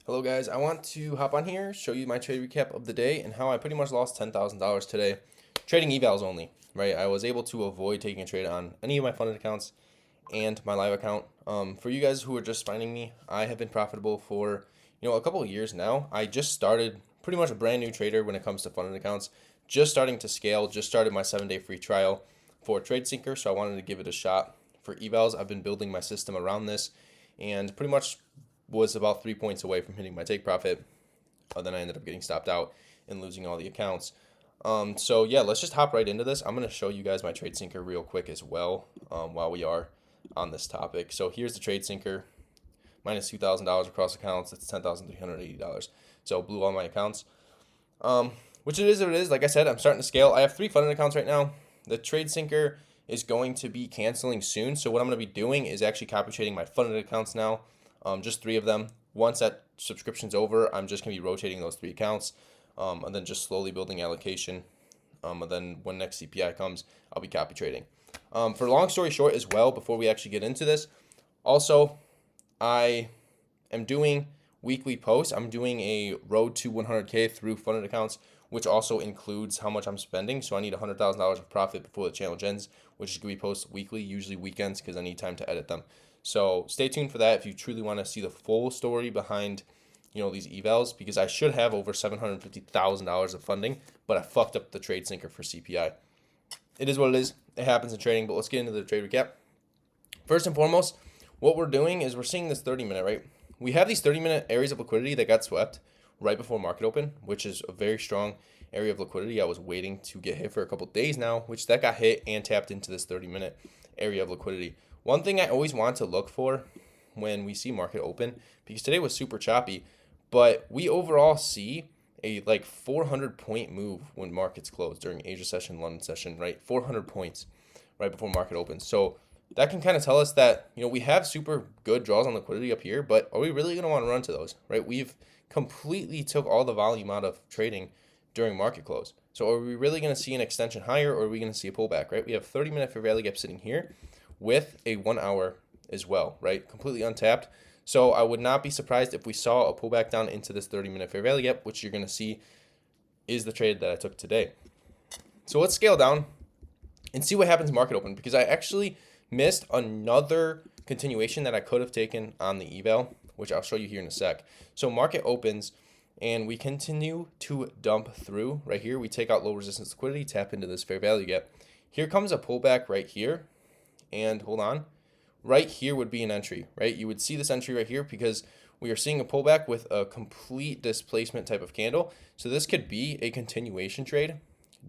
Hello guys, I want to hop on here, show you my trade recap of the day and how I pretty much lost $10,000 today trading evals only, right? I was able to avoid taking a trade on any of my funded accounts and my live account. For you guys who are just finding me, I have been profitable for, a couple of years now. I just started pretty much a brand new trader when it comes to funded accounts, just starting to scale, just started my 7-day free trial for TradeSync, so I wanted to give it a shot. For evals, I've been building my system around this and pretty much was about 3 points away from hitting my take profit. Then I ended up getting stopped out and losing all the accounts. So yeah, let's just hop right into this. I'm going to show you guys my trade sinker real quick as well while we are on this topic. So here's the trade sinker, minus $2,000 across accounts. That's $10,380. So blew all my accounts. Which it is what it is. Like I said, I'm starting to scale. I have 3 funded accounts right now. The trade sinker is going to be canceling soon. So what I'm going to be doing is actually copy trading my funded accounts now. Just 3 of them. Once that subscription's over, I'm just going to be rotating those 3 accounts and then just slowly building allocation. And then when next CPI comes, I'll be copy trading. For long story short as well, before we actually get into this, also, I am doing weekly posts. I'm doing a road to 100K through funded accounts, which also includes how much I'm spending. So I need $100,000 of profit before the challenge ends, which is going to be posted weekly, usually weekends, because I need time to edit them. So stay tuned for that if you truly want to see the full story behind, these evals, because I should have over $750,000 of funding, but I fucked up the trade sinker for CPI. It is what it is. It happens in trading, but let's get into the trade recap. First and foremost, what we're doing is we're seeing this 30-minute, right? We have these 30-minute areas of liquidity that got swept right before market open, which is a very strong area of liquidity. I was waiting to get hit for a couple days now, which that got hit and tapped into this 30-minute area of liquidity. One thing I always want to look for when we see market open, because today was super choppy, but we overall see a 400 point move when markets close during Asia session, London session, right? 400 points right before market opens. So that can kind of tell us that, we have super good draws on liquidity up here, but are we really going to want to run to those, right? We've completely took all the volume out of trading during market close. So are we really going to see an extension higher, or are we going to see a pullback, right? We have 30-minute fair value gap sitting here with a 1 hour as well, right? Completely untapped. So I would not be surprised if we saw a pullback down into this 30-minute fair value gap, which you're going to see is the trade that I took today. So let's scale down and see what happens market open, because I actually missed another continuation that I could have taken on the eval, which I'll show you here in a sec. So market opens and we continue to dump through right here. We take out low resistance liquidity, tap into this fair value gap. Here comes a pullback right here. And hold on, right here would be an entry, right? You would see this entry right here because we are seeing a pullback with a complete displacement type of candle. So this could be a continuation trade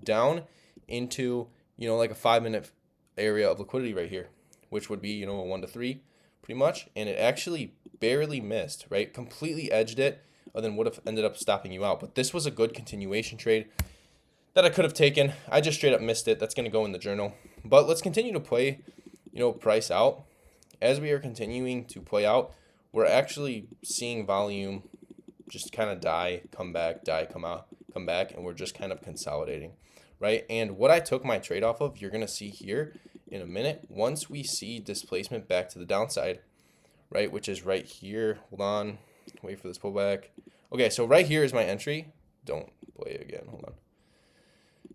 down into, like a 5-minute area of liquidity right here, which would be, a 1 to 3 pretty much. And it actually barely missed, right? Completely edged it, and then would have ended up stopping you out. But this was a good continuation trade that I could have taken. I just straight up missed it. That's going to go in the journal. But let's continue to play, price out. As we are continuing to play out, we're actually seeing volume just kind of die, come back, die, come out, come back, and we're just kind of consolidating, right? And what I took my trade off of, you're going to see here in a minute, once we see displacement back to the downside, right, which is right here. Hold on, wait for this pullback. Okay, so right here is my entry. Don't play it again, hold on.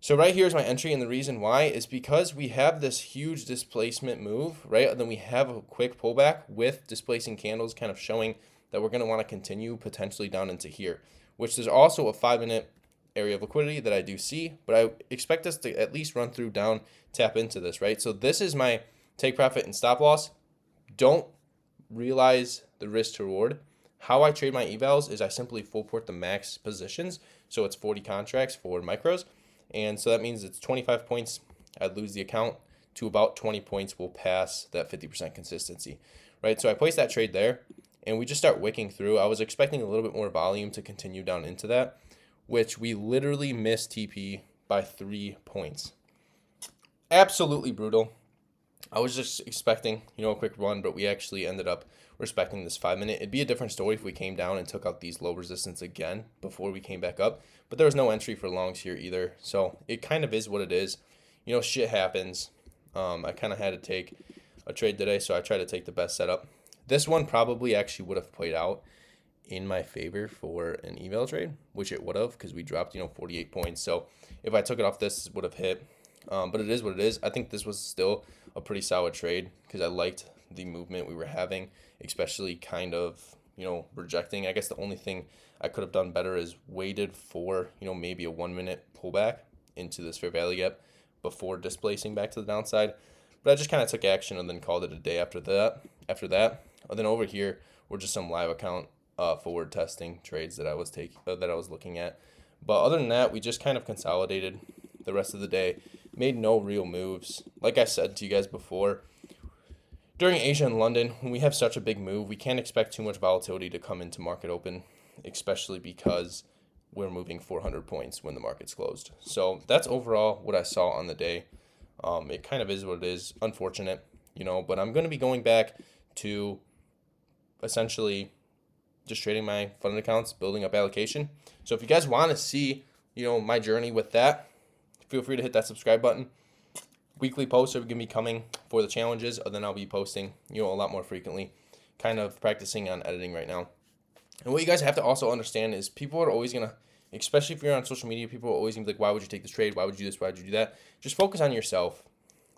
So right here is my entry, and the reason why is because we have this huge displacement move, right? And then we have a quick pullback with displacing candles kind of showing that we're going to want to continue potentially down into here, which there's also a 5-minute area of liquidity that I do see, but I expect us to at least run through down, tap into this, right? So this is my take profit and stop loss. Don't realize the risk to reward. How I trade my evals is I simply full port the max positions. So it's 40 contracts for micros. And so that means it's 25 points. I'd lose the account to about 20 points. We'll pass that 50% consistency, right? So I place that trade there and we just start wicking through. I was expecting a little bit more volume to continue down into that, which we literally missed TP by 3 points. Absolutely brutal. I was just expecting, a quick run, but we actually ended up respecting this 5-minute. It'd be a different story if we came down and took out these low resistance again before we came back up, but there was no entry for longs here either. So it kind of is what it is. Shit happens. I kind of had to take a trade today, so I tried to take the best setup. This one probably actually would have played out in my favor for an eval trade, which it would have because we dropped 48 points. So if I took it off, this would have hit. But it is what it is. I think this was still a pretty solid trade because I liked the movement we were having, especially kind of rejecting. I guess the only thing I could have done better is waited for maybe a 1 minute pullback into this fair value gap before displacing back to the downside. But I just kind of took action and then called it a day after that. And then over here were just some live account forward testing trades that I was looking at. But other than that, we just kind of consolidated the rest of the day, made no real moves. Like I said to you guys before, during Asia and London, when we have such a big move, we can't expect too much volatility to come into market open, especially because we're moving 400 points when the market's closed. So that's overall what I saw on the day. It kind of is what it is. Unfortunate, but I'm going to be going back to essentially just trading my funded accounts, building up allocation. So if you guys want to see, my journey with that, feel free to hit that subscribe button. Weekly posts are going to be coming for the challenges, and then I'll be posting, a lot more frequently, kind of practicing on editing right now. And what you guys have to also understand is people are always going to, especially if you're on social media, people are always going to be like, why would you take this trade? Why would you do this? Why would you do that? Just focus on yourself.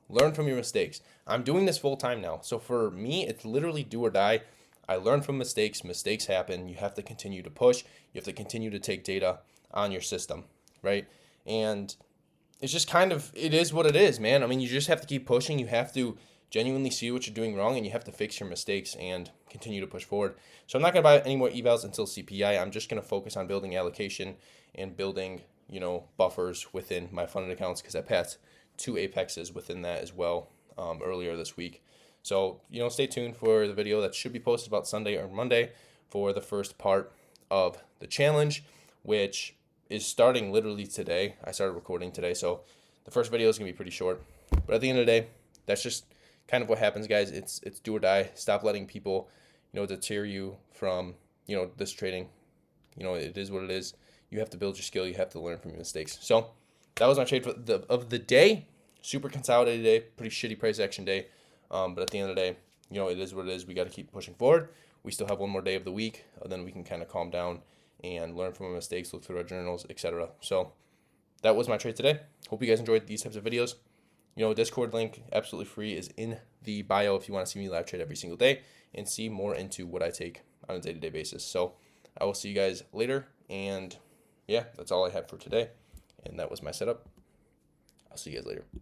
Learn from your mistakes. I'm doing this full time now. So for me, it's literally do or die. I learn from mistakes. Mistakes happen. You have to continue to push. You have to continue to take data on your system, right? And it's just it is what it is, man. I mean, you just have to keep pushing. You have to genuinely see what you're doing wrong, and you have to fix your mistakes and continue to push forward. So I'm not going to buy any more evals until CPI. I'm just going to focus on building allocation and building, buffers within my funded accounts because I passed 2 apexes within that as well earlier this week. So, stay tuned for the video that should be posted about Sunday or Monday for the first part of the challenge, which is starting literally today. I started recording today, so the first video is going to be pretty short. But at the end of the day, that's just kind of what happens, guys. It's do or die. Stop letting people, deter you from, this trading. It is what it is. You have to build your skill. You have to learn from your mistakes. So that was my trade of the day. Super consolidated day. Pretty shitty price action day. But at the end of the day, it is what it is. We got to keep pushing forward. We still have one more day of the week. Then we can kind of calm down and learn from our mistakes, look through our journals, etc. So that was my trade today. Hope you guys enjoyed these types of videos. Discord link, absolutely free, is in the bio if you want to see me live trade every single day and see more into what I take on a day-to-day basis. So I will see you guys later. And yeah, that's all I had for today. And that was my setup. I'll see you guys later.